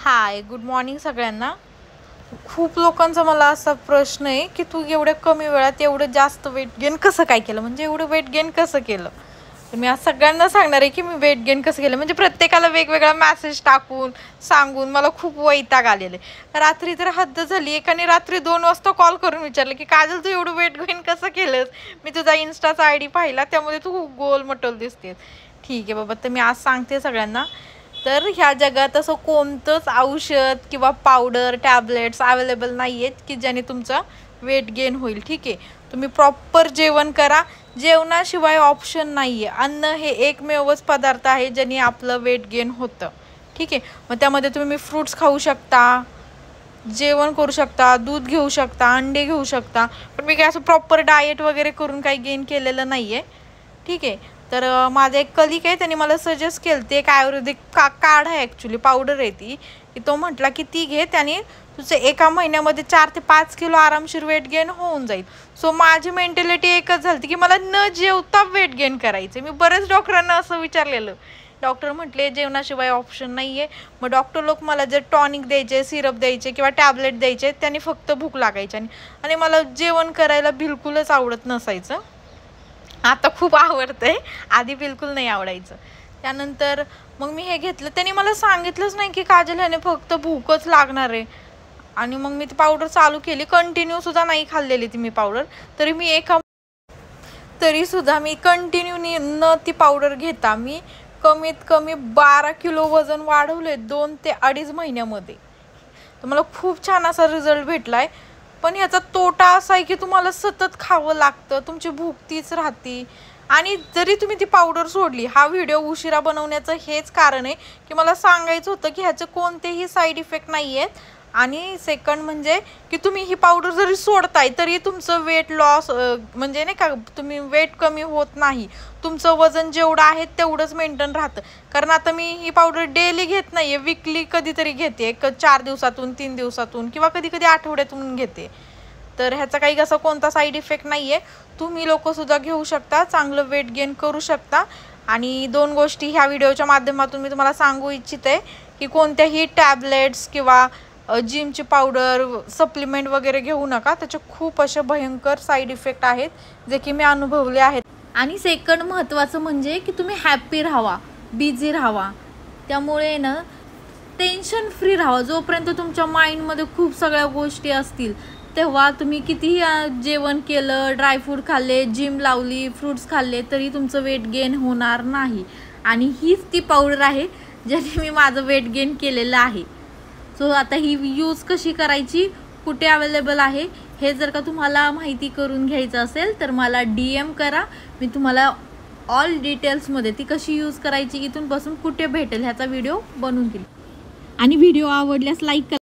हाय, good morning सगळ्यांना। खूप लोकांचा मला असा प्रश्न आहे की तू एवढ्या कमी वेळात एवढं जास्त वेट गेन कसं काय केलं, म्हणजे एवढं वेट गेन कसं केलं। तर मी आज सगळ्यांना सांगणार आहे की मी वेट गेन कसं केलं। म्हणजे प्रत्येकाला वेगवेगळा मेसेज टाकून सांगून मला खूप वैताग आलेले। रात्री तर हद्द झाली। एकाने रात्री 2 वाजता कॉल करून विचारलं की काजल तू एवढं वेट गेन कसं केलंस, मी तुझा इन्स्टाचा आयडी पाहिला त्यामध्ये तू खूप गोल मटोल दिसतेस। ठीक आहे बाबा, तर मी आज सांगते सगळ्यांना। तर ह्या जगात असं कोणतंच औषध किंवा पावडर टॅबलेट्स अवेलेबल नाही आहेत की ज्याने तुमचा वेट गेन होईल। ठीक आहे, तुम्ही प्रॉपर जेवण करा। जेवणाशिवाय ऑप्शन नाही आहे। अन्न हे एकमेवच पदार्थ आहे ज्याने आपलं वेट गेन होतं। ठीक आहे, मग त्यामध्ये तुम्ही फ्रूट्स खाऊ शकता, जेवण करू शकता, दूध घेऊ शकता, अंडे घेऊ शकता। पण मी काय असं प्रॉपर डाएट वगैरे करून काही गेन केलेलं नाही आहे। ठीक आहे, तर माझा एक कलिक आहे, त्याने मला सजेस्ट केलं ते एक आयुर्वेदिक काढ आहे, ॲक्च्युली पावडर आहे ती। तो म्हटला की ती घे, त्याने तुझं एका महिन्यामध्ये 4 ते 5 किलो आरामशीर वेट गेन होऊन जाईल। सो माझी मेंटॅलिटी एकच झाली की मला न जेवता वेट गेन करायचं। मी बरेच डॉक्टरांना असं विचारलेलं, डॉक्टर म्हटले जेवणाशिवाय ऑप्शन नाही आहे। मग डॉक्टर लोक मला जे टॉनिक द्यायचे, सिरप द्यायचे किंवा टॅबलेट द्यायचे त्याने फक्त भूक लागायची आणि मला जेवण करायला बिलकुलच आवडत नसायचं। आता खूप आवडतंय, आधी बिलकुल नाही आवडायचं। त्यानंतर मग मी हे घेतलं, त्याने मला सांगितलंच नाही की काजल ह्याने फक्त भूकच लागणार आहे। आणि मग मी ती पावडर चालू केली। कंटिन्यू सुद्धा नाही खाल्लेली ती मी पावडर, तरी सुद्धा मी कंटिन्यू न ती पावडर घेता मी कमीत कमी 12 किलो वजन वाढवले 2 ते 2.5 महिन्यामध्ये। तर मला खूप छान असा रिझल्ट भेटलाय। पण ह्याचा तोटा असा आहे की तुम्हाला सतत खावं लागतं, तुमची भूक तीच राहते। आणि जरी तुम्ही ती पावडर सोडली, हा व्हिडिओ उशिरा बनवण्याचं हेच कारण आहे की मला सांगायचं होतं की ह्याचे कोणतेही साईड इफेक्ट नाही आहेत। आणि सेकंड म्हणजे की तुम्ही ही पावडर जरी सोडताय तरी तुमचं वेट लॉस म्हणजे नाही का, तुम्ही वेट कमी होत नाही, तुमचं वजन जेवढं आहे तेवढंच मेंटेन राहतं। कारण आता मी ही पावडर डेली घेत नाही आहे, वीकली कधीतरी घेते, 4 दिवसातून 3 दिवसातून किंवा कधी कधी आठवड्यातून घेते। तर ह्याचा काही असा कोणता साईड इफेक्ट नाही आहे। तुम्ही लोकसुद्धा घेऊ शकता, चांगलं वेट गेन करू शकता। आणि 2 गोष्टी ह्या व्हिडिओच्या माध्यमातून मी तुम्हाला सांगू इच्छिते की कोणत्याही टॅबलेट्स किंवा जिमची पावडर सप्लिमेंट वगैरे घेऊ नका, त्याचे खूप असे भयंकर साईड इफेक्ट आहेत जे की मी अनुभवले आहेत। आणि सेकंड महत्त्वाचं म्हणजे की तुम्ही हॅप्पी राहावा, बिझी राहावा। त्यामुळे ना टेन्शन फ्री राहावा। जोपर्यंत तुमच्या माइंडमध्ये खूप सगळ्या गोष्टी असतील तेव्हा तुम्ही कितीही जेवण केलं, ड्रायफ्रूट खाल्ले, जिम लावली, फ्रूट्स खाल्ले तरी तुमचं वेट गेन होणार नाही। आणि हीच ती पावडर आहे ज्याने मी माझं वेट गेन केलेलं आहे। सो आता ही यूज कशी करायची, कुठे अवेलेबल आहे, हे जर का तुम्हाला माहिती करून घ्यायचं असेल तर मला DM करा। मी तुम्हाला ऑल डिटेल्समध्ये ती कशी यूज करायची, इथून पासून कुठे भेटेल ह्याचा व्हिडिओ बनवून देईल। आणि व्हिडिओ आवडल्यास लाईक करा।